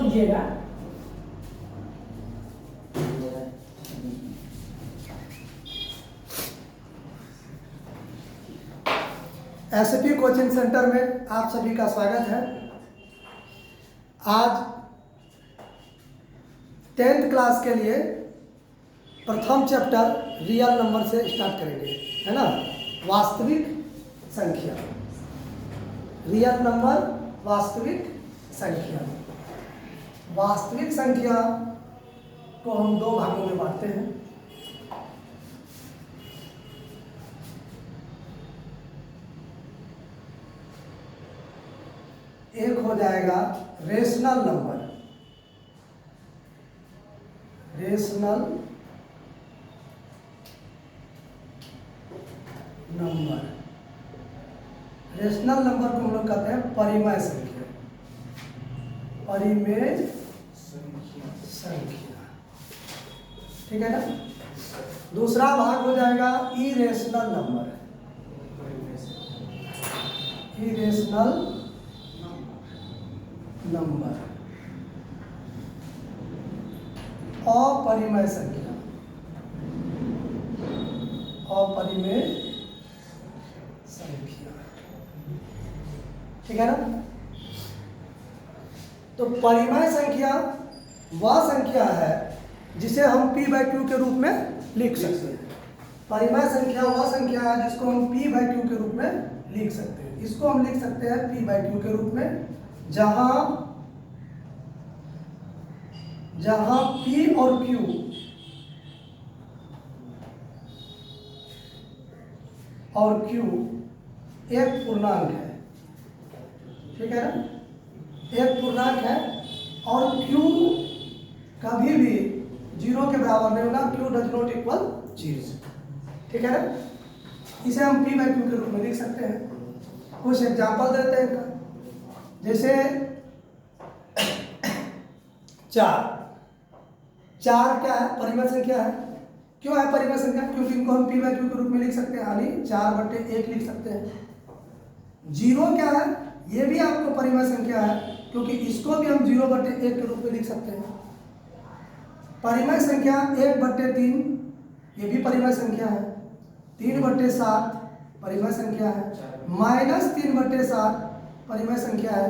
लीजिएगा। SP coaching centre में आप सभी का स्वागत है। आज 10th क्लास के लिए प्रथम चैप्टर रियल नंबर से स्टार्ट करेंगे, है ना। वास्तविक संख्या, रियल नंबर, वास्तविक संख्या। वास्तविक संख्या को हम दो भागों में बांटते हैं। एक हो जाएगा rational number, rational number. Rational number को हम लोग कहते हैं परिमेय संख्या, परिमेय संख्या, ठीक है ना। दूसरा भाग हो जाएगा इरेशनल नंबर, इरेशनल नंबर, अपरिमेय संख्या, अपरिमेय संख्या, ठीक है ना। तो परिमेय संख्या वह संख्या है जिसे हम p/q के रूप में लिख सकते हैं। परिमेय संख्या वह संख्या है जिसको हम p/q के रूप में लिख सकते हैं। इसको हम लिख सकते हैं p/q के रूप में, जहां p और q एक पूर्णांक है, ठीक है ना, एक पूर्णांक है। और q कभी भी 0 के बराबर नहीं होगा, q डज नॉट इक्वल 0, ठीक है ना। इसे हम p/q के रूप में लिख सकते हैं। कुछ एग्जाम्पल देते हैं। जैसे 4 क्या है? परिमेय संख्या है। क्यों है परिमेय संख्या? क्योंकि इनको हम p/q के रूप में लिख सकते हैं, यानी 4/1 लिख सकते हैं। 0 क्या है? ये भी आपको परिमेय संख्या है, क्योंकि इसको भी हम 0/1 के रूप में लिख सकते हैं। परिमेय संख्या 1/3 ये भी परिमेय संख्या है। 3/7 परिमेय संख्या है। -3/7 परिमेय संख्या है।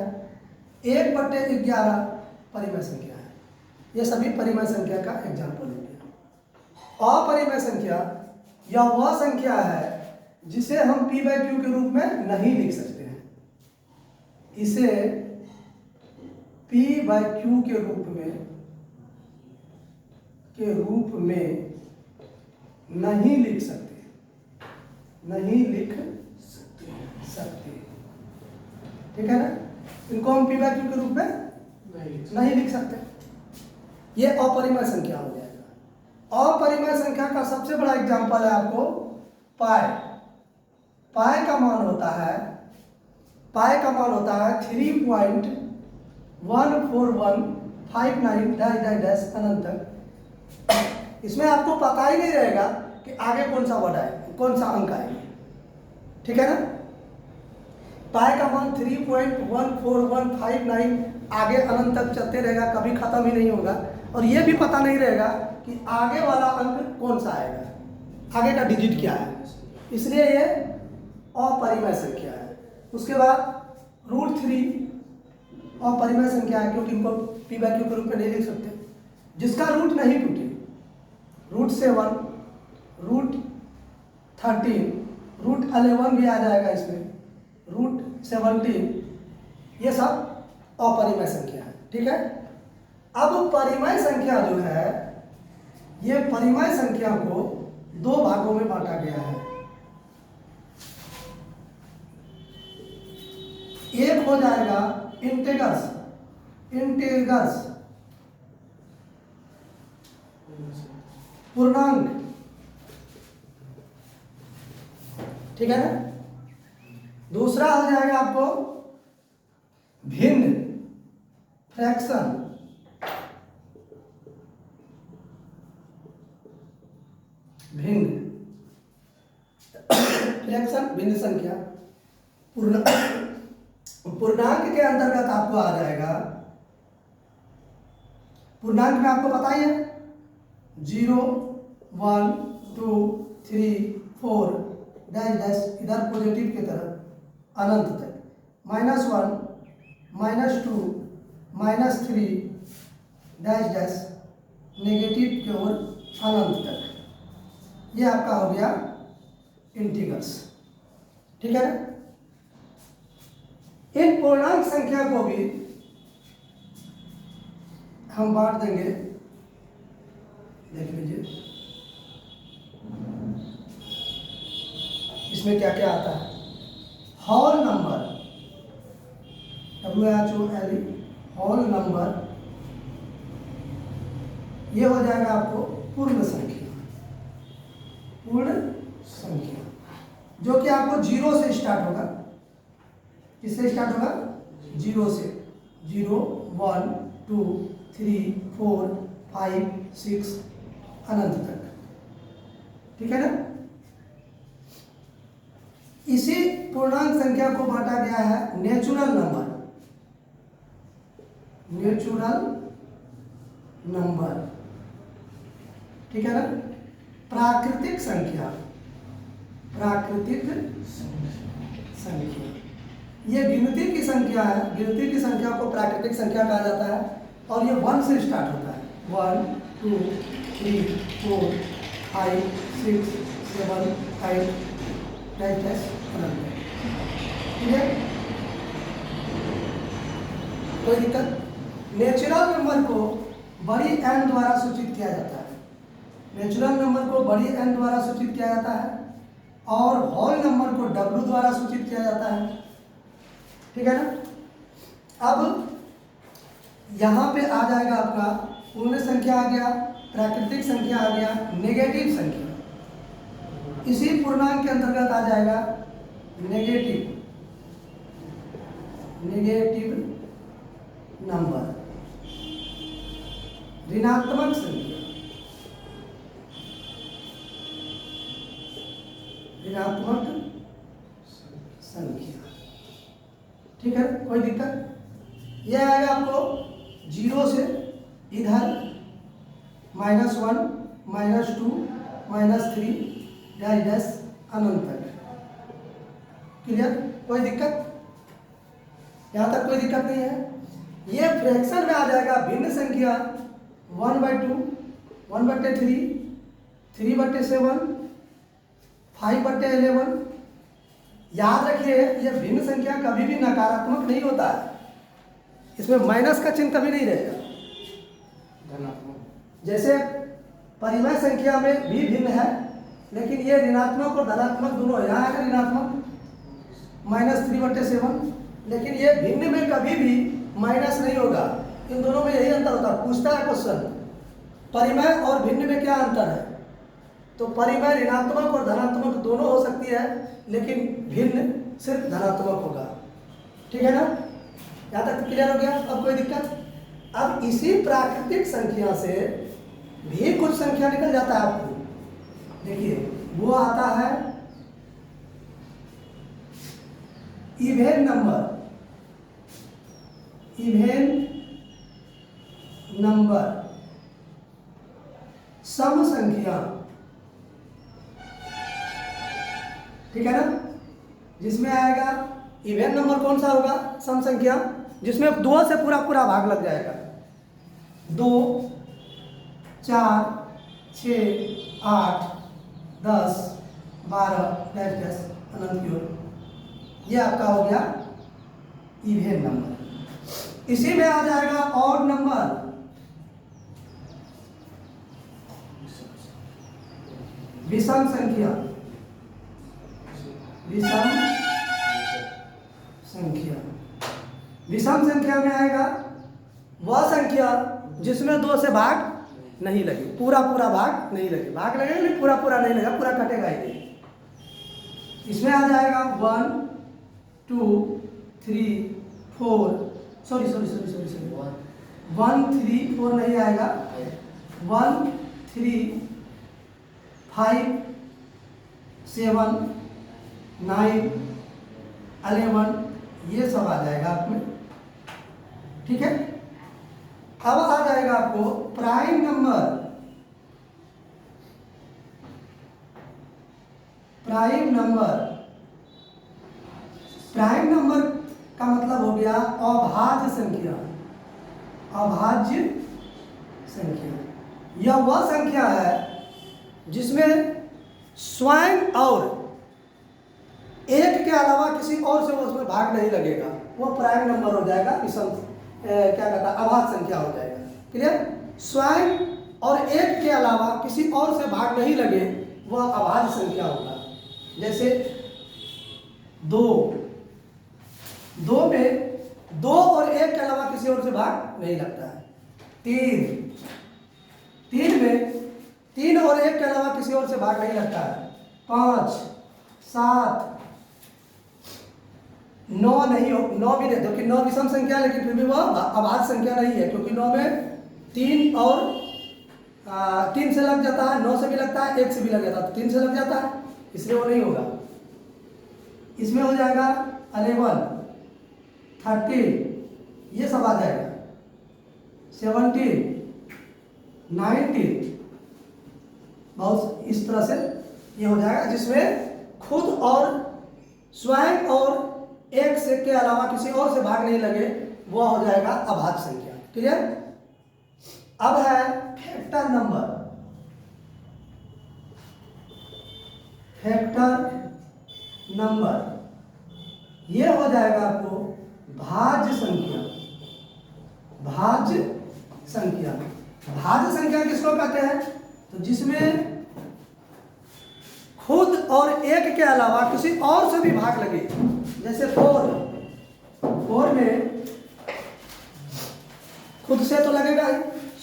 1/11 परिमेय संख्या है। ये सभी परिमेय संख्या का एग्जाम्पल हो गया। अपरिमेय संख्या यह वह संख्या है जिसे हम p/q के रूप में नहीं लिख सकते हैं। इसे p/q के रूप में नहीं लिख सकते, नहीं लिख सकते, ठीक है ना। इनको हम p/q के रूप में नहीं लिख सकते। ये अपरिमेय संख्या हो जाएगा। अपरिमेय संख्या का सबसे बड़ा एग्जाम्पल है आपको पाई। पाई का मान होता है 3.14159 अनंत तक। इसमें आपको पता ही नहीं रहेगा कि आगे कौन सा वर्ड आए, कौन सा अंक आएगा, ठीक है ना। पाई का मान 3.14159 आगे अनंत तक चलते रहेगा, कभी खत्म ही नहीं होगा। और ये भी पता नहीं रहेगा कि आगे वाला अंक कौन सा आएगा, आगे का डिजिट क्या है। इसलिए ये अपरिमेय संख्या है। उसके बाद √3 अपरिमेय संख्या है, क्योंकि इनको p/q के रूप में नहीं लिख सकते। जिसका रूट नहीं टूटे, √7, √13, √11 भी आ जाएगा इसमें, √17, ये सब अपरिमेय संख्या है, ठीक है। अब परिमेय संख्या जो है, ये परिमेय संख्या को दो भागों में बांटा गया है। एक हो जाएगा इंटेगर्स, पूर्णांक, ठीक है ना। दूसरा हो जाएगा आपको भिन्न, फ्रैक्शन, भिन्न संख्या। पूर्णांक के अंतर्गत आपको आ जाएगा पूर्णांक में आपको पता ही है 0 1 2 3 4 डैश डैश इधर पॉजिटिव की तरफ अनंत तक, -1 -2 -3 डैश डैश नेगेटिव की ओर अनंत तक। ये आपका हो गया इंटीग्रल्स, ठीक है ना। इन पूर्णांक संख्या को भी हम बांट देंगे, देख लीजिए इसमें क्या क्या आता है। Whole number WHOLE whole number, ये हो जाएगा आपको पूर्ण संख्या, पूर्ण संख्या जो कि आपको 0 से स्टार्ट होगा। किससे स्टार्ट होगा? 0 से, 0 1 2 3 4 5 6 अनंत तक, ठीक है ना। इसी पूर्णांक संख्या को बांटा गया है नेचुरल नंबर, नेचुरल नंबर, ठीक है ना। प्राकृतिक संख्या, प्राकृतिक संख्या ये गिनती की संख्या है, गिनती की संख्या को प्राकृतिक संख्या कहा जाता है और ये 1 से स्टार्ट होता है। 1 2 3 4 5 6 7 8 9 10 11, ठीक है। कोई दिक्कत? नेचुरल नंबर को बड़ी एन द्वारा सूचित किया जाता है, नेचुरल नंबर को बड़ी एन द्वारा सूचित किया जाता है और होल नंबर को W द्वारा सूचित किया जाता है, ठीक है ना। अब यहाँ पे आ जाएगा आपका पूर्ण संख्या आ गया, प्राकृतिक संख्या आ गया, नेगेटिव संख्या। इसी पूर्णांक के अंतर्गत आ जाएगा नेगेटिव, नेगेटिव नंबर, ऋणात्मक संख्या, ऋणात्मक संख्या, ठीक है। कोई दिक्कत? यह आएगा आपको 0 से इधर -1 -2 -3 डैश डैश अनंत तक, क्लियर? कोई दिक्कत? यहाँ तक कोई दिक्कत नहीं है। ये फ्रैक्शन में आ जाएगा भिन्न संख्या 1/2 1/3 3/7 5/11। याद रखिए ये भिन्न संख्या कभी भी नकारात्मक नहीं होता है, इसमें माइनस का चिन्ह कभी नहीं रहेगा। जैसे परिमेय संख्या में भी भिन्न है, लेकिन ये ऋणात्मक और धनात्मक दोनों, यहाँ है ऋणात्मक -3/7, लेकिन ये भिन्न में कभी भी माइनस नहीं होगा। इन दोनों में यही अंतर होता है। पूछता है क्वेश्चन परिमेय और भिन्न में क्या अंतर है, तो परिमेय ऋणात्मक और धनात्मक दोनों हो सकती है, लेकिन भिन्न सिर्फ धनात्मक होगा, ठीक है ना। यहाँ तक क्लियर हो गया? अब कोई दिक्कत? अब इसी प्राकृतिक संख्या से भी कुछ संख्या निकल जाता है आपको, देखिए वो आता है इवेन नंबर, इवेन नंबर, सम संख्या, ठीक है ना। जिसमें आएगा इवेन नंबर कौन सा होगा? सम संख्या, जिसमें 2 से पूरा पूरा भाग लग जाएगा। 2 4 6 8 10 12 डैश डैश अनंत की ओर, ये आपका हो गया इवेन नंबर। इसी में आ जाएगा ऑड नंबर, विषम संख्या, विषम संख्या। विषम संख्या में आएगा वह संख्या जिसमें 2 से भाग नहीं लगे, पूरा पूरा भाग नहीं लगे, भाग लगेगा नहीं, पूरा पूरा नहीं लगेगा, पूरा कटेगा ही नहीं। इसमें आ जाएगा 1 2 3 4 सॉरी 1 3 4 नहीं आएगा, 1 3 5 7 9 11 ये सब आ जाएगा आप में, ठीक है। अब आ जाएगा जाएगा आपको prime number. Prime number, prime number का मतलब हो गया अभाज्य संख्या। अभाज्य संख्या यह वह संख्या है जिसमें स्वयं और एक के अलावा किसी और से उसमें भाग नहीं लगेगा, वो प्राइम नंबर हो जाएगा। विषम क्या कहता है, अभाज्य संख्या हो जाएगा। क्लियर? स्वयं और एक के अलावा किसी और से भाग नहीं लगे, वह अभाज्य संख्या होगा। जैसे दो, दो में दो और एक के अलावा किसी और से भाग नहीं लगता है। तीन, तीन में तीन और एक के अलावा किसी और से भाग नहीं लगता है। पाँच, सात, नौ नहीं हो, नौ भी नहीं, क्योंकि नौ विषम संख्या है लेकिन फिर भी वह अभाज्य संख्या नहीं है, क्योंकि नौ में तीन और तीन से लग जाता है, नौ से भी लगता है, एक से भी लग जाता है, तो तीन से लग जाता है, इसलिए वो नहीं होगा। इसमें हो जाएगा 11, 13, ये सब आ जाएगा। 17, 19, बहुत इस तरह से ये हो जाएगा, जिसमें खुद और स्वयं और एक से के अलावा किसी और से भाग नहीं लगे, वह हो जाएगा अभाज्य संख्या। क्लियर? अब है फैक्टर नंबर। फैक्टर नंबर ये हो जाएगा आपको भाज्य संख्या। भाज्य संख्या, भाज्य संख्या किसको कहते हैं? तो जिसमें खुद और एक के अलावा किसी और से भी भाग लगे। जैसे 4, 4 में खुद से तो लगेगा ही,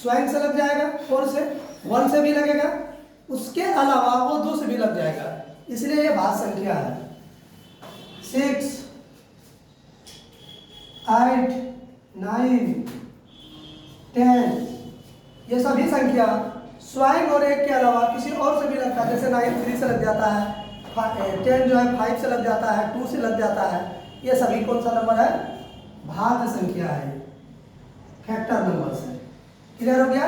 स्वयं से लग जाएगा, 4 से 1 से भी लगेगा, उसके अलावा वो 2 से भी लग जाएगा, इसलिए ये भाज्य संख्या है। 6, 8, 9, 10, ये सभी संख्या स्वयं और एक के अलावा किसी और से भी लगता है। जैसे 9 3 से लग जाता है, 10 जो है 5 से लग जाता है, 2 से लग जाता है, ये सभी कौन सा नंबर है? भाज्य संख्या है, फैक्टर नंबर से। क्लियर हो गया?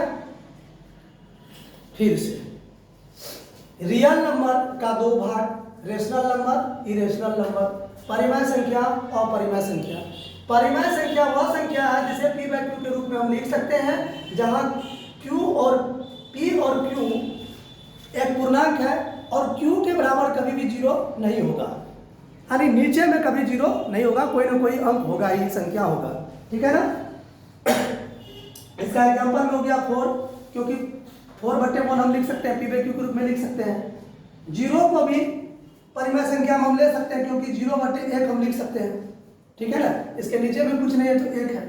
फिर से रियल नंबर का दो भाग, रेशनल नंबर, इरेशनल नंबर, परिमेय संख्या और अपरिमेय संख्या। परिमेय संख्या वह संख्या है जिसे p/q के रूप में हम लिख सकते हैं, जहां q और p और q एक पूर्णांक है और q के बराबर कभी भी जीरो नहीं होगा, यानी नीचे में कभी जीरो नहीं होगा, कोई ना कोई अंक होगा ही, संख्या होगा। ठीक है ना? इसका एग्जांपल में हो गया 4, क्योंकि 4/1 हम लिख सकते हैं, p/q के रूप में लिख सकते हैं। जीरो को भी परिमेय संख्या में हम ले सकते हैं, क्योंकि 0/1 हम लिख सकते हैं। ठीक है ना? इसके नीचे में कुछ नहीं है तो 1 है।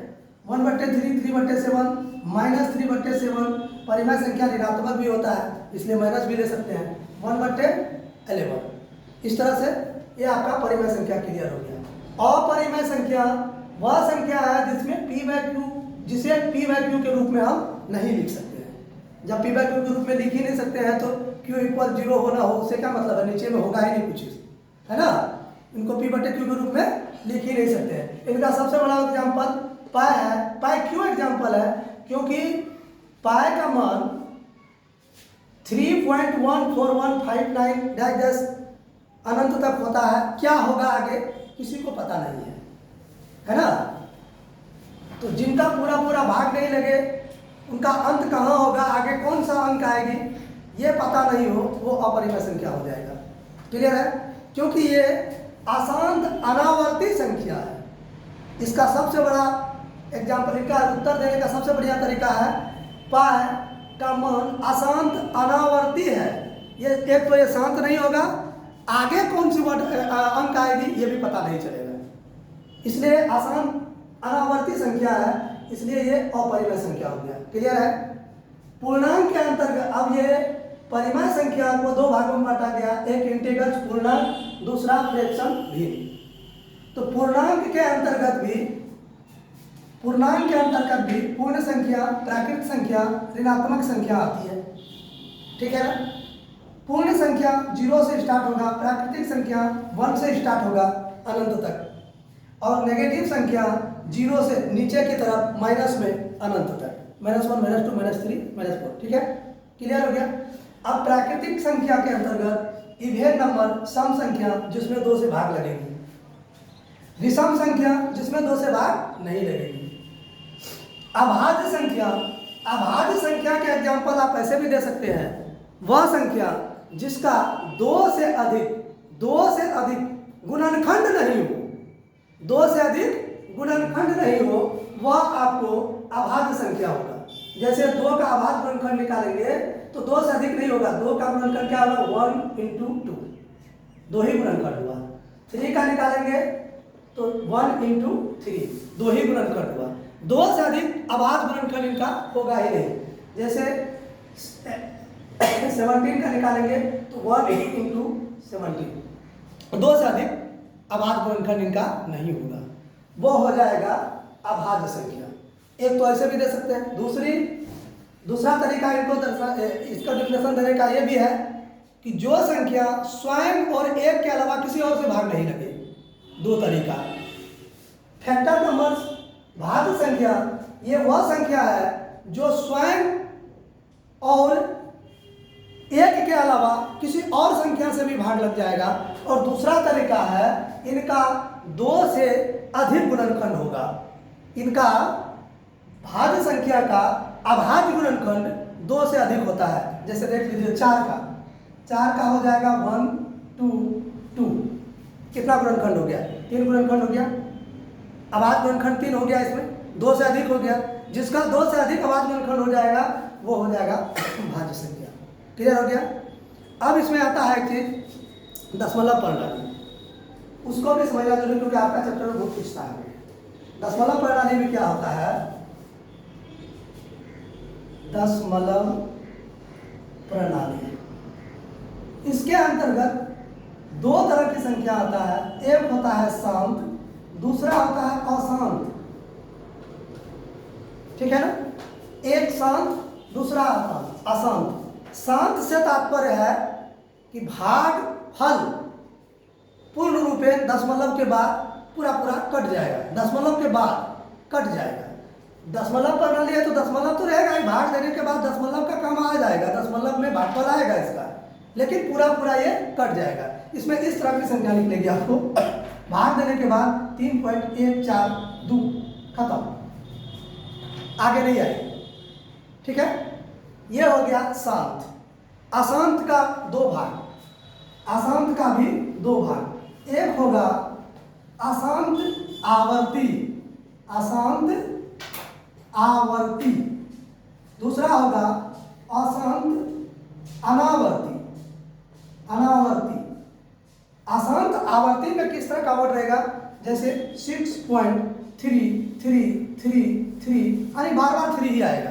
1/3, 3/7, -3/7 परिमेय संख्या ऋणात्मक भी होता है, इसलिए माइनस भी ले सकते हैं। 1/11, इस तरह से ये आपका परिमेय संख्या क्लियर हो गया। अपरिमेय संख्या वह संख्या है जिसमें जिसे p/q के रूप में हम नहीं लिख सकते हैं। जब p/q के रूप में लिख ही नहीं सकते हैं तो q = 0 होना हो, उससे क्या मतलब है? नीचे में होगा ही नहीं कुछ, है ना? इनको p/q के रूप में लिख ही नहीं सकते हैं। इनका सबसे बड़ा एग्जाम्पल पाई है। पाई क्यों एग्जाम्पल है? क्योंकि पाई का मान 3.14159 अनंत तक होता है। क्या होगा आगे किसी को पता नहीं है ना? तो जिनका पूरा पूरा भाग नहीं लगे, उनका अंत कहाँ होगा, आगे कौन सा अंक आएगी, ये पता नहीं हो, वो अपरिमेय संख्या हो जाएगा। क्लियर है? क्योंकि ये अशांत अनावर्ती संख्या है। इसका सबसे बड़ा एग्जाम्पल, इनका उत्तर देने का सबसे बढ़िया तरीका है, पाई का मान अशांत अनावर्ती है। ये एक तो ये शांत नहीं होगा, आगे कौन सी अंक आएगी ये भी पता नहीं चलेगा, इसलिए अशांत अनावर्ती संख्या है, इसलिए ये अपरिमेय संख्या हो गया। क्लियर है? पूर्णांक के अंतर्गत अब ये परिमेय संख्या को दो भागों में बांटा गया, एक इंटीग्रल पूर्णांक, दूसरा फ्रैक्शन भिन्न। तो पूर्णांक के अंतर्गत भी पूर्ण संख्या, प्राकृत संख्या, ऋणात्मक संख्या आती है। ठीक है ना? पूर्ण संख्या 0 से स्टार्ट होगा, प्राकृतिक संख्या 1 से स्टार्ट होगा अनंत तक, और नेगेटिव संख्या 0 से नीचे की तरफ माइनस में अनंत तक। -1 -2 -3 -4, ठीक है, क्लियर हो गया। अब प्राकृतिक संख्या के अंतर्गत इवेन नंबर सम संख्या जिसमें 2 से भाग लगेगी, विषम संख्या जिसमें 2 से भाग नहीं लगेगी। अभाज्य संख्या, अभाज्य संख्या के एग्जाम्पल आप ऐसे भी दे सकते हैं, वह संख्या जिसका 2 से अधिक गुणनखंड नहीं हो, 2 से अधिक गुणनखंड नहीं हो, वह आपको अभाज्य संख्या होगा। जैसे 2 का अभाज्य गुणनखंड निकालेंगे तो 2 से अधिक नहीं होगा, 2 का गुणनखंड क्या होगा, 1 × 2, 2 ही गुणनखंड हुआ। 3 का निकालेंगे तो 1 × 3, 2 ही गुणनखंड हुआ। 2 से अधिक अभाज्य गुणनखंड इनका होगा ही नहीं। जैसे 17 का निकालेंगे तो 1 × 17, 2 से अधिक अभाज्य गुणनखंड इनका नहीं होगा, वो हो जाएगा अभाज्य संख्या। एक तो ऐसे भी दे सकते हैं। दूसरा तरीका इनको इसका डिफिनेशन देने का ये भी है कि जो संख्या स्वयं और एक के अलावा किसी और से भाग नहीं लगे। 2 तरीका, फैक्टर नंबर्स, भाज्य संख्या, ये वह संख्या है जो स्वयं और एक के अलावा किसी और संख्या से भी भाग लग जाएगा। और दूसरा तरीका है इनका 2 से अधिक गुणनखंड होगा। इनका भाज्य संख्या का अभाज्य गुणनखंड 2 से अधिक होता है। जैसे देख लीजिए 4 का हो जाएगा 1 2 2, कितना गुणनखंड हो गया, 3 गुणनखंड हो गया। अभाज्य गुणनखंड 3 हो गया, इसमें 2 से अधिक हो गया। जिसका 2 से अधिक अभाज्य गुणनखंड हो जाएगा वो हो जाएगा भाज्य संख्या। क्लियर हो गया। अब इसमें आता है कि दशमलव प्रणाली, उसको भी समझना जरूरी क्योंकि आपका चैप्टर में बहुत पूछता है। दशमलव प्रणाली में क्या होता है, दशमलव प्रणाली, इसके अंतर्गत 2 तरह की संख्या आता है। एक होता है शांत, दूसरा होता है अशांत, ठीक है ना। एक शांत, दूसरा अशांत। शांत से तात्पर्य है कि भाग फल पूर्ण रूपे दशमलव के बाद पूरा कट जाएगा, दशमलव के बाद कट जाएगा। दशमलव प्रणाली है तो दशमलव तो रहेगा ही, भाग देने के बाद दशमलव का काम आ जाएगा, दशमलव में भागफल आएगा इसका, लेकिन पूरा ये कट जाएगा। इसमें इस तरह की संख्या निकलेगी आपको, भाग देने के बाद 3.142 खत्म, आगे नहीं आएगी, ठीक है। ये हो गया शांत। अशांत का 2 भाग, अशांत का भी 2 भाग। एक होगा अशांत आवर्ती, अशांत आवर्ती, दूसरा होगा अशांत अनावर्ती, अनावर्ती। अशांत आवर्ती में किस तरह का वर्ड रहेगा, जैसे 6.33333, यानी बार 3 ही आएगा,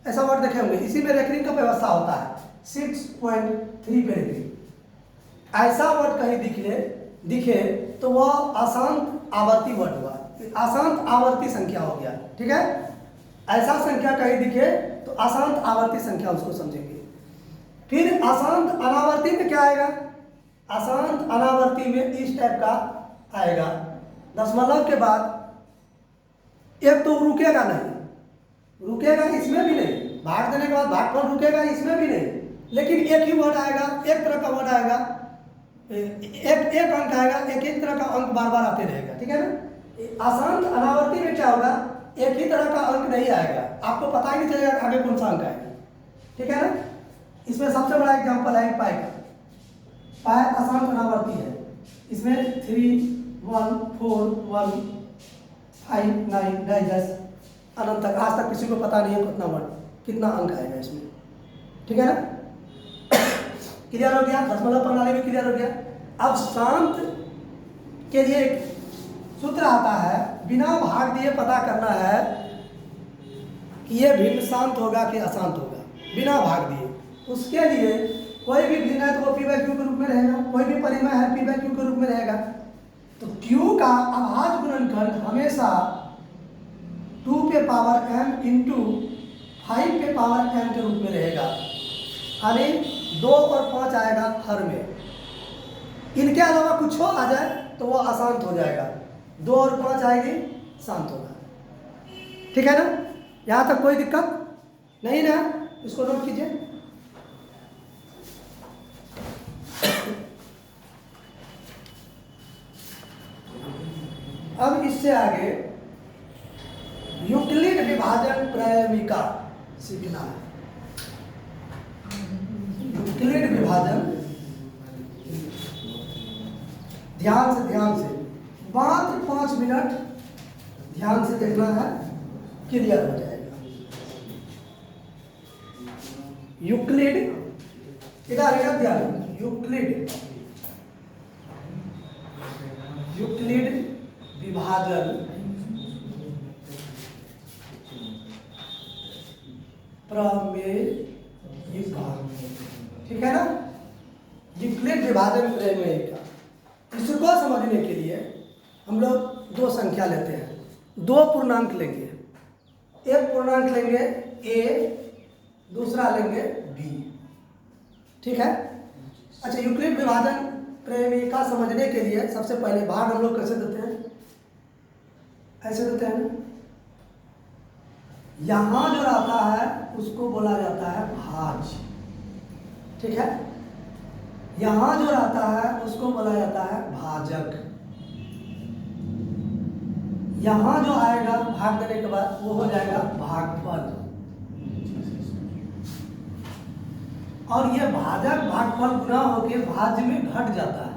ऐसा वर्ड देखे होंगे। इसी में रेकरिंग का व्यवस्था होता है, 6.3 पे रेकरिंग। ऐसा वर्ड कहीं दिखे तो वह अशांत आवर्ती वर्ड हुआ, अशांत आवर्ती संख्या हो गया, ठीक है। ऐसा संख्या कहीं दिखे तो अशांत आवर्ती संख्या उसको समझेंगे। फिर अशांत अनावर्ती में क्या आएगा, अशांत अनावर्ती में इस टाइप का आएगा, दशमलव के बाद एक तो रुकेगा नहीं, रुकेगा इसमें भी नहीं, भाग देने के बाद भागफल रुकेगा इसमें भी नहीं, लेकिन एक ही वर्ड आएगा, एक तरह का वर्ड आएगा, एक अंक आएगा, एक तरह का अंक बार आते रहेगा, ठीक है ना। अशांत अनावर्ती में क्या होगा, एक ही तरह का अंक नहीं आएगा, आपको पता ही नहीं चलेगा आगे कौन सा अंक आएगा, ठीक है ना। इसमें सबसे बड़ा एग्जांपल है पाई का। पाई अशांत अनावर्ती है, इसमें 3 1 4 1 5 9 10 अनंत तक, आज तक किसी को पता नहीं है कितना अंक आएगा इसमें, ठीक है ना। क्लियर हो गया, दशमलव प्रणाली में क्लियर हो गया। अब शांत के लिए एक सूत्र आता है, बिना भाग दिए पता करना है कि ये भिन्न शांत होगा कि अशांत होगा, बिना भाग दिए। उसके लिए कोई भी भिन्न है तो वो P/Q के रूप में रहेगा, कोई भी परिमेय है P/Q के रूप में रहेगा। तो Q का अभाज्य गुणनखंड हमेशा 2 पे पावर m इंटू 5 पे पावर m के रूप में रहेगा, यानी 2 और 5 आएगा हर में। इनके अलावा कुछ हो आ जाए तो वो अशांत हो जाएगा, 2 और 5 आएगी शांत होगा, ठीक है ना। यहाँ तक कोई दिक्कत नहीं ना, इसको नोट कीजिए। अब इससे आगे यूक्लिड विभाजन प्रमेयिका सीखना है। यूक्लिड विभाजन, ध्यान से मात्र 5 मिनट ध्यान से देखना है, क्लियर हो जाएगा। यूक्लिड, इधर ध्यान, यूक्लिड विभाजन प्रमेयिका, ठीक है ना। यूक्लिड विभाजन प्रमेयिका, इसको समझने के लिए हम लोग 2 संख्या लेते हैं, 2 पूर्णांक लेंगे। एक पूर्णांक लेंगे a, दूसरा लेंगे b, ठीक है। अच्छा, यूक्लिड विभाजन प्रमेयिका समझने के लिए सबसे पहले भाग हम लोग कैसे देते हैं, ऐसे देते हैं ना। यहां जो रहता है उसको बोला जाता है भाज्य, ठीक है। यहां जो रहता है उसको बोला जाता है भाजक। यहां जो आएगा भाग देने के बाद वो हो जाएगा भागफल। और ये भाजक भागफल गुना होकर भाज्य में घट जाता है।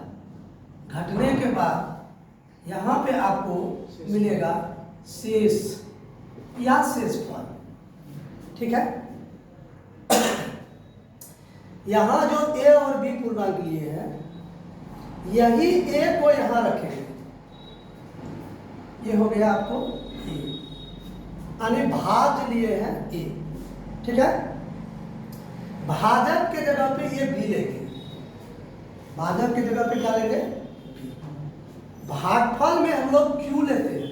घटने के बाद यहां पे आपको मिलेगा शेष या शेषफल, ठीक है। यहां जो a और b पूर्णांक लिए हैं, यही a को यहां रखेंगे, ये हो गया आपको a, यानी भाज्य लिए हैं a, ठीक है। भाजक के जगह पे ये b लेंगे, भाजक के जगह पे क्या लेंगे, b। भागफल में हम लोग q लेते हैं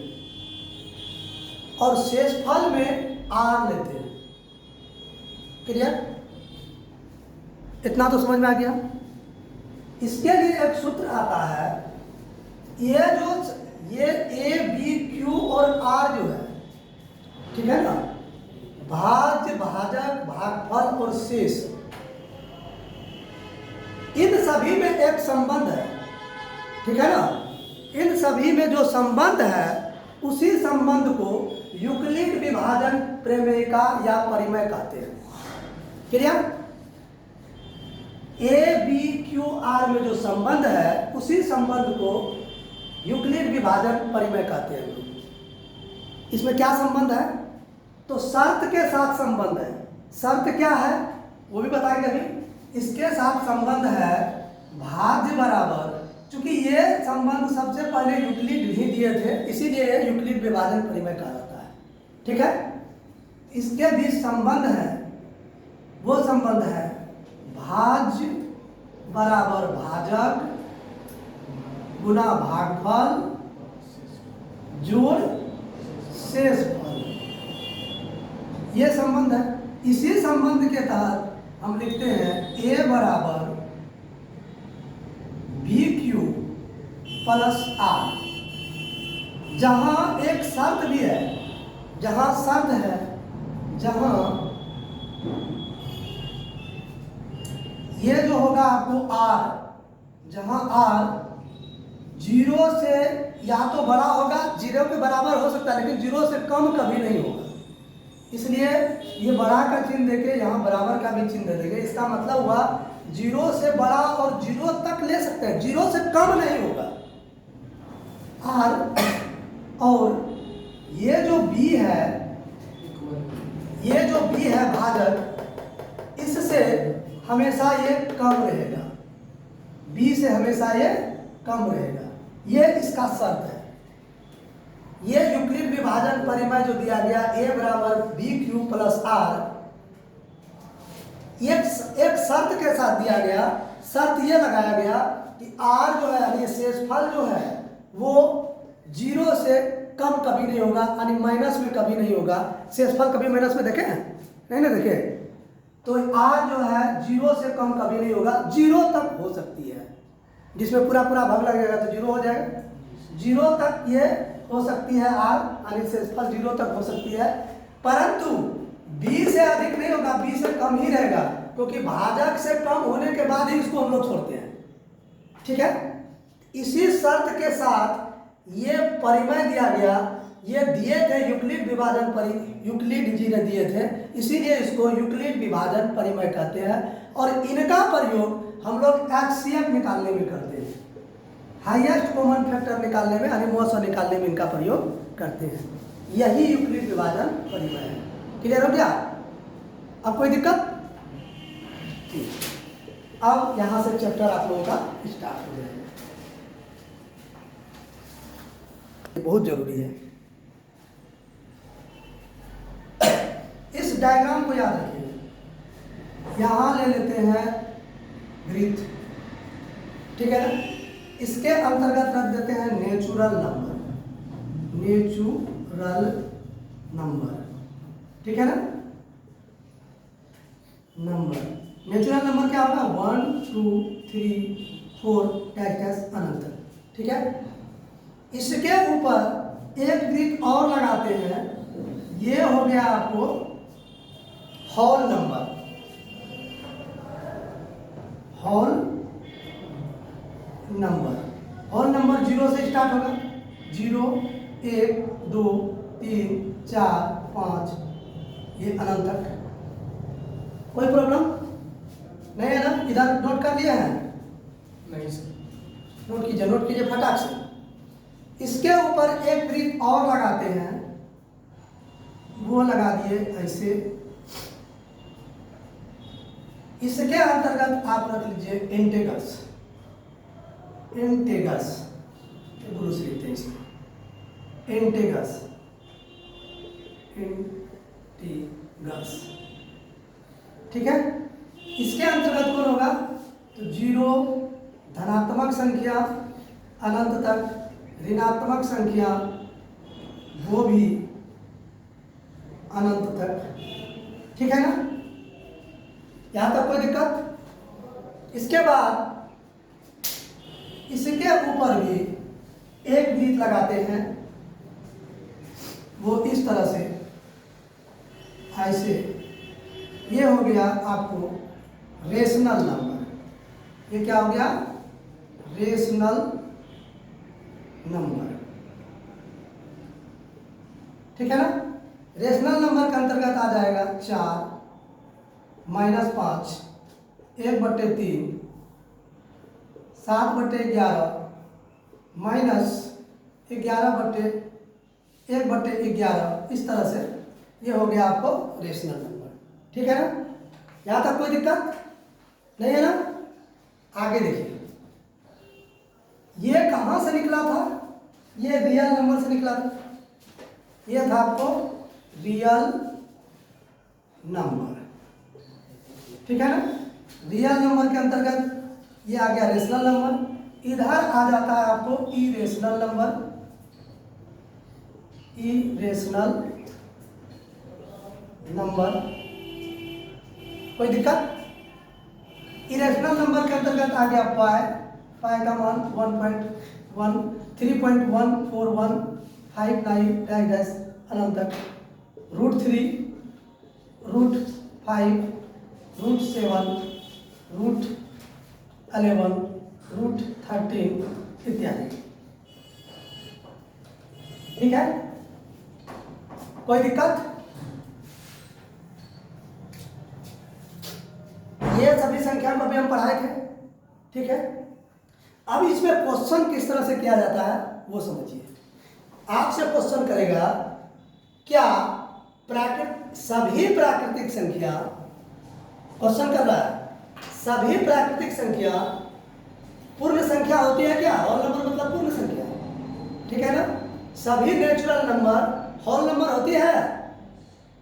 और शेषफल में r लेते हैं, क्लियर। इतना तो समझ में आ गया। इसके लिए एक सूत्र आता है, ये a, b, q और r जो है, ठीक है ना, भाज्य, भाजक, भागफल और शेष, इन सभी में एक संबंध है, ठीक है ना। इन सभी में जो संबंध है उसी संबंध को यूक्लिड विभाजन प्रमेयिका या परिमेय कहते हैं, clear. A B Q R में जो संबंध है उसी संबंध को यूक्लिड विभाजन परिमेय कहते हैं। इसमें क्या संबंध है, तो शर्त के साथ संबंध है। शर्त क्या है वो भी बताएंगे अभी। इसके साथ संबंध है भाज्य बराबर, क्योंकि ये संबंध सबसे पहले यूक्लिड ही दिए थे, इसीलिए यूक्लिड विभाजन परिमेय कहा जाता है, ठीक है। इसके बीच संबंध है, वो संबंध है भाज्य बराबर भाजक गुना भागफल जोड़ शेषफल, ये संबंध है। इसी संबंध के तहत हम लिखते हैं a बराबर बी क्यू प्लस आर, जहां एक शर्त भी है, जहां शर्त है, जहां ये जो होगा आपको r, जहां r 0 से या तो बड़ा होगा, 0 के बराबर हो सकता है, लेकिन 0 से कम कभी नहीं होगा। इसलिए ये बड़ा का चिन्ह देके यहाँ बराबर का भी चिन्ह दे देंगे। इसका मतलब हुआ 0 से बड़ा और 0 तक ले सकते हैं, 0 से कम नहीं होगा r। और ये जो b है, ये जो b है भाजक, इससे हमेशा ये कम रहेगा, b से हमेशा ये कम रहेगा, ये इसका शर्त है। ये यूक्लिड विभाजन परिमेय जो दिया गया a बराबर बी क्यू प्लस आर, एक शर्त के साथ दिया गया। शर्त ये लगाया गया कि r जो है यानी शेषफल जो है वो 0 से कम कभी नहीं होगा, यानी माइनस में कभी नहीं होगा। शेषफल कभी माइनस में देखे हैं, नहीं ना देखे, तो r जो है 0 से कम कभी नहीं होगा, 0 तक हो सकती है, जिसमें पूरा पूरा भाग लगेगा तो 0 हो जाएगा, 0 तक ये हो सकती है r, यानी शेषफल 0 तक हो सकती है। परंतु b से अधिक नहीं होगा, b से कम ही रहेगा, क्योंकि भाजक से कम होने के बाद ही इसको हम लोग छोड़ते हैं। ठीक है, इसी शर्त के साथ ये परिमय दिया गया, ये दिए थे यूक्लिड विभाजन यूक्लिड जी ने दिए थे, इसीलिए इसको यूक्लिड विभाजन परिमय कहते हैं। और इनका प्रयोग हम लोग HCF निकालने में करते हैं, हाईएस्ट कॉमन फैक्टर निकालने में, यानी मौसा निकालने में इनका प्रयोग करते हैं। यही यूक्लिड विभाजन परिमय है। क्लियर हो गया? अब कोई दिक्कत? ठीक, अब यहां से चैप्टर आप लोगों का स्टार्ट हो जाएगा। बहुत जरूरी है, इस डायग्राम को याद रखिए। यहां ले लेते हैं वृत्त, ठीक है ना, इसके अंतर्गत रख देते हैं नेचुरल नंबर, नेचुरल नंबर, ठीक है ना, नंबर, नेचुरल नंबर क्या होगा? 1 2 3 4 डैश अनंत, ठीक है। इसके ऊपर एक वृत्त और लगाते हैं, ये हो गया आपको hall number, hall number, hall number 0 से स्टार्ट होगा, 0 1 2 3 4 5, ये अनंत तक। कोई प्रॉब्लम नहीं है ना? इधर नोट कर लिया है? नहीं सर, नोट कीजिए, नोट कीजिए फटाक से। इसके ऊपर एक वृत्त और लगाते हैं, वो लगा दिए ऐसे। इसके अंतर्गत आप रख लीजिए इंटेगर्स, इंटेगर्स गुरु से लिखते हैं इसमें, इंटेगर्स, इंटीगर्स, ठीक है। इसके अंतर्गत कौन होगा? तो 0 धनात्मक संख्या अनंत तक, ऋणात्मक संख्या वो भी अनंत तक, ठीक है ना, यहां तक कोई दिक्कत? इसके बाद इसके ऊपर भी एक वृत्त लगाते हैं, वो इस तरह से ऐसे, ये हो गया आपको रेशनल नंबर। ये क्या हो गया? रेशनल नंबर, ठीक है ना। रेशनल नंबर के अंतर्गत आ जाएगा 4 -5 1/3 7/11 -11/1/11, इस तरह से ये हो गया आपको रेशनल नंबर, ठीक है ना। यहां तक कोई दिक्कत नहीं है ना? आगे देखिए, ये कहां से निकला था? ये रियल नंबर से निकला था, ये था आपको रियल नंबर, ठीक है ना। रियल नंबर के अंतर्गत ये आ गया रेशनल नंबर, इधर आ जाता है आपको इरेशनल नंबर, इरेशनल नंबर। कोई दिक्कत? इरेशनल नंबर के अंतर्गत आ गया पाई का मान 1.1 3.14159 डैश अनंत तक, √3 √5 √7 √11 √13 इत्यादि, ठीक है। कोई दिक्कत? ये सभी संख्या को अभी हम पढ़ाए थे, ठीक है। अब इसमें क्वेश्चन किस तरह से किया जाता है वो समझिए। आपसे क्वेश्चन करेगा, क्या सभी प्राकृतिक संख्या, क्वेश्चन कर रहा है, सभी प्राकृतिक संख्या पूर्ण संख्या होती है क्या? होल नंबर मतलब पूर्ण संख्या, ठीक है ना। सभी नेचुरल नंबर होल नंबर होती है?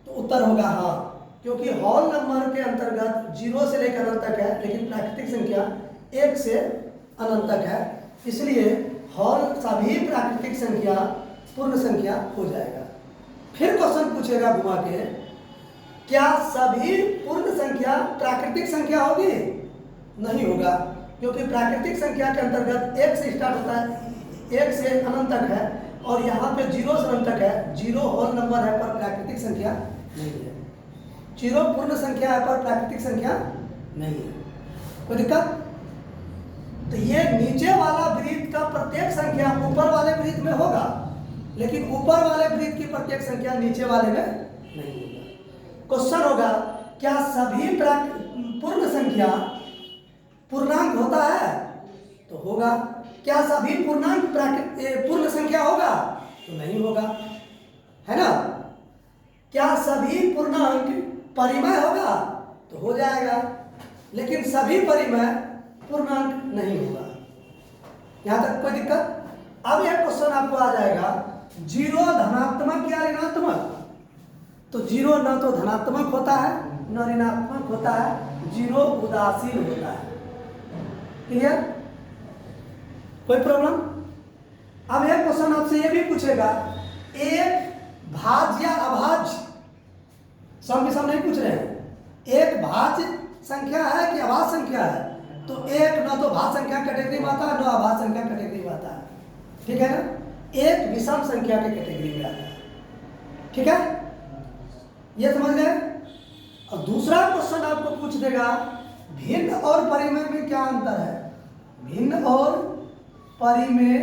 तो उत्तर होगा हाँ, क्योंकि होल नंबर के अंतर्गत 0 से लेकर अनंत तक है, लेकिन प्राकृतिक संख्या 1 से अनंत तक है, इसलिए सभी प्राकृतिक संख्या पूर्ण संख्या हो जाएगा। फिर क्वेश्चन पूछेगा घुमा के, क्या सभी पूर्ण संख्या प्राकृतिक संख्या होगी? नहीं होगा, क्योंकि प्राकृतिक संख्या के अंतर्गत 1 से स्टार्ट होता है, 1 से अनंत तक है, और यहाँ पे 0 से अनंत तक है। 0 होल नंबर है पर प्राकृतिक संख्या नहीं है, जीरो पूर्ण संख्या है पर प्राकृतिक संख्या नहीं है। कोई दिक्कत? तो ये नीचे वाला वृत्त का प्रत्येक संख्या ऊपर वाले वृत्त में होगा, लेकिन ऊपर वाले वृत्त की प्रत्येक संख्या नीचे वाले में नहीं होगा। क्वेश्चन होगा, क्या सभी पूर्ण संख्या पूर्णांक होता है? तो होगा। क्या सभी पूर्णांक पूर्ण संख्या होगा? तो नहीं होगा, है ना। क्या सभी पूर्णांक परिमेय होगा? तो हो जाएगा, लेकिन सभी परिमेय पूर्णांक नहीं होगा। यहां तक कोई दिक्कत? अब यह क्वेश्चन आपको आ जाएगा, जीरो धनात्मक या ऋणात्मक? तो जीरो न तो धनात्मक होता है न ऋणात्मक होता है, जीरो उदासीन होता है। क्लियर? कोई प्रॉब्लम? अब यह क्वेश्चन आपसे यह भी पूछेगा, एक भाज्य या अभाज्य, सम विषम नहीं पूछ रहे हैं, एक भाज्य संख्या है कि अभाज्य संख्या है? तो एक न तो भाज्य संख्या कैटेगरी में आता है न अभाज्य संख्या कैटेगरी में आता है, ठीक है ना। एक विषम संख्या के कैटेगरी में आता है, ठीक है, ये समझ गए। और दूसरा क्वेश्चन आपको पूछ देगा, भिन्न और परिमेय में क्या अंतर है? भिन्न और परिमेय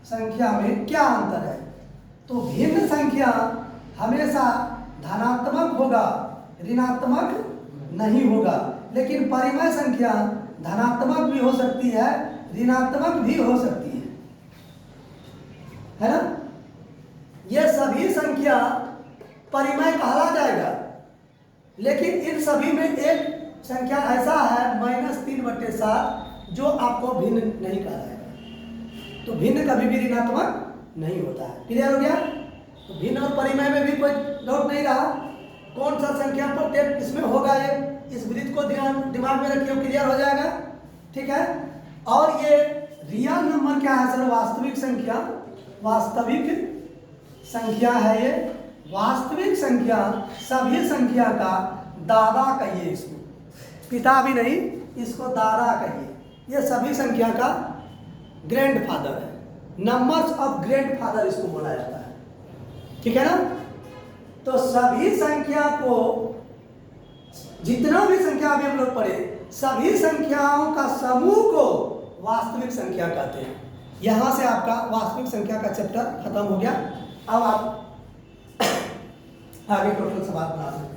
संख्या में क्या अंतर है? तो भिन्न संख्या हमेशा धनात्मक होगा, ऋणात्मक नहीं होगा, लेकिन परिमेय संख्या धनात्मक भी हो सकती है, ऋणात्मक भी हो सकती है ना। ये सभी संख्या परिमेय कहला जाएगा, लेकिन इन सभी में एक संख्या ऐसा है -3/7 जो आपको भिन्न नहीं कहा जाएगा। तो भिन्न कभी भी ऋणात्मक नहीं होता है। क्लियर हो गया? तो भिन्न और परिमेय में भी कोई डाउट नहीं रहा, कौन सा संख्या प्रत्येक इसमें होगा, ये इस वृत्त को दिमाग में रखिए, क्लियर हो जाएगा, ठीक है। और ये रियल नंबर क्या है सर? वास्तविक संख्या, वास्तविक संख्या है ये। वास्तविक संख्या सभी संख्या का दादा कहिए, इसको पिता भी नहीं, इसको दादा कहिए। ये सभी संख्या का ग्रैंडफादर है, नंबर्स ऑफ ग्रैंडफादर इसको बोला जाता है, ठीक है ना। तो सभी संख्या को, जितना भी संख्या अभी हम लोग पढ़े, सभी संख्याओं का समूह को वास्तविक संख्या कहते हैं। यहां से आपका वास्तविक संख्या का चैप्टर खत्म हो गया। अब आप आगे टोटल सवाल बना सकते हैं।